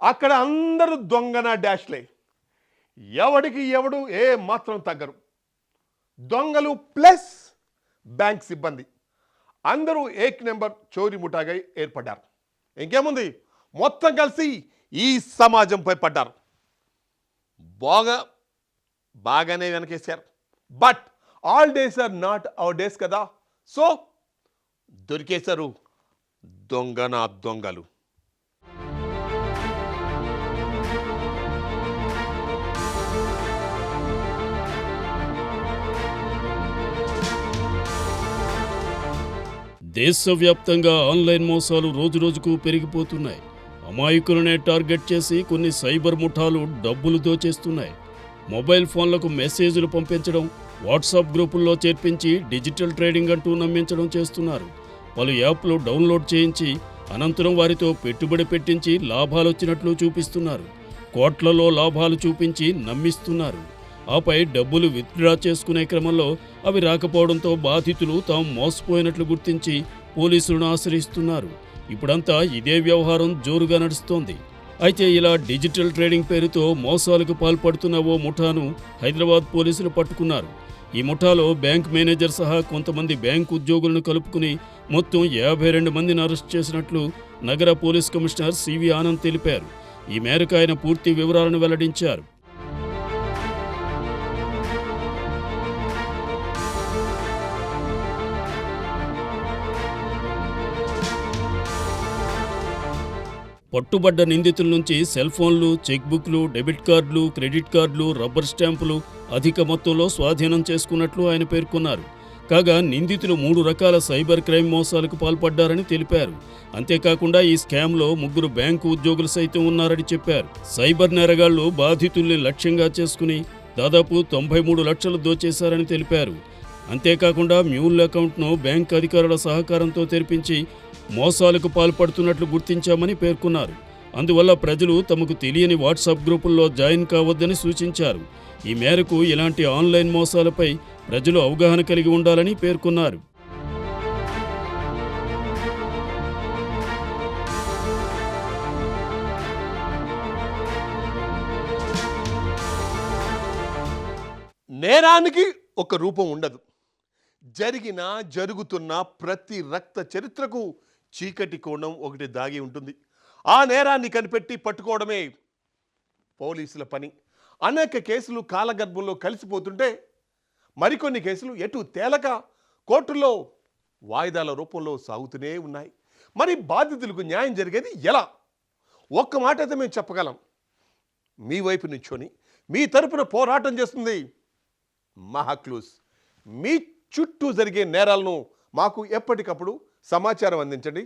అక్కడ అందరూ దొంగన డాష్లే. ఎవడికి ఎవడు ఏ మాత్రం తగ్గరు. దొంగలు ప్లస్ బ్యాంక్ సిబ్బంది అందరూ ఏక్ నెంబర్ చోరీ ముఠాగా ఏర్పడ్డారు. ఇంకేముంది, మొత్తం కలిసి ఈ సమాజంపై పడ్డారు. బాగానే వెనకేశారు. But all days are not our days కదా. సో దొరికేశారు దొంగన దొంగలు. దేశవ్యాప్తంగా ఆన్లైన్ మోసాలు రోజురోజుకు పెరిగిపోతున్నాయి. అమాయకులనే టార్గెట్ చేసి కొన్ని సైబర్ ముఠాలు డబ్బులు దోచేస్తున్నాయి. మొబైల్ ఫోన్లకు మెసేజ్లు పంపించడం, వాట్సాప్ గ్రూపుల్లో చేర్పించి డిజిటల్ ట్రేడింగ్ అంటూ నమ్మించడం చేస్తున్నారు. పలు యాప్లు డౌన్లోడ్ చేయించి అనంతరం వారితో పెట్టుబడి పెట్టించి లాభాలొచ్చినట్లు చూపిస్తున్నారు. కోట్లలో లాభాలు చూపించి నమ్మిస్తున్నారు. ఆపై డబ్బులు విత్డ్రా చేసుకునే క్రమంలో అవి రాకపోవడంతో బాధితులు తాము మోసపోయినట్లు గుర్తించి పోలీసులను ఆశ్రయిస్తున్నారు. ఇప్పుడంతా ఇదే వ్యవహారం జోరుగా నడుస్తోంది. అయితే ఇలా డిజిటల్ ట్రేడింగ్ పేరుతో మోసాలకు పాల్పడుతున్న ఓ ముఠాను హైదరాబాద్ పోలీసులు పట్టుకున్నారు. ఈ ముఠాలో బ్యాంక్ మేనేజర్ సహా కొంతమంది బ్యాంక్ ఉద్యోగులను కలుపుకుని మొత్తం 52 మందిని అరెస్ట్ చేసినట్లు నగర పోలీస్ కమిషనర్ సివి ఆనంద్ తెలిపారు. ఈ మేరకు ఆయన పూర్తి వివరాలను వెల్లడించారు. పట్టుబడ్డ నిందితుల నుంచి సెల్ ఫోన్లు, చెక్ బుక్లు, డెబిట్ కార్డులు, క్రెడిట్ కార్డులు, రబ్బర్ స్టాంపులు అధిక మొత్తంలో స్వాధీనం చేసుకున్నట్లు ఆయన పేర్కొన్నారు. కాగా నిందితులు 3 రకాల సైబర్ క్రైమ్ మోసాలకు పాల్పడ్డారని తెలిపారు. అంతేకాకుండా ఈ స్కామ్లో 3 బ్యాంకు ఉద్యోగులు సైతం ఉన్నారని చెప్పారు. సైబర్ నేరగాళ్లు బాధితుల్ని లక్ష్యంగా చేసుకుని దాదాపు 93 లక్షలు దోచేశారని తెలిపారు. అంతేకాకుండా మ్యూల్ అకౌంట్ను బ్యాంక్ అధికారుల సహకారంతో తెరిపించి మోసాలకు పాల్పడుతున్నట్లు గుర్తించామని పేర్కొన్నారు. అందువల్ల ప్రజలు తమకు తెలియని వాట్సాప్ గ్రూపుల్లో జాయిన్ కావద్దని సూచించారు. ఈ మేరకు ఇలాంటి ఆన్లైన్ మోసాలపై ప్రజలు అవగాహన కలిగి ఉండాలని పేర్కొన్నారు. నేరానికి ఒక రూపం ఉండదు. జరుగుతున్న ప్రతి రక్త చరిత్రకు చీకటి కోణం ఒకటి దాగి ఉంటుంది. ఆ నేరాన్ని కనిపెట్టి పట్టుకోవడమే పోలీసుల పని. అనేక కేసులు కాలగర్భంలో కలిసిపోతుంటే మరికొన్ని కేసులు ఎటు తేలక కోర్టుల్లో వాయిదాల రూపంలో సాగుతూనే ఉన్నాయి. మరి బాధితులకు న్యాయం జరిగేది ఎలా? ఒక్క మాట అయితే మేము చెప్పగలం. మీ వైపు నుంచొని మీ తరపున పోరాటం చేస్తుంది మహాక్లూస్. మీ చుట్టూ జరిగే నేరాలను మాకు ఎప్పటికప్పుడు సమాచారం అందించండి.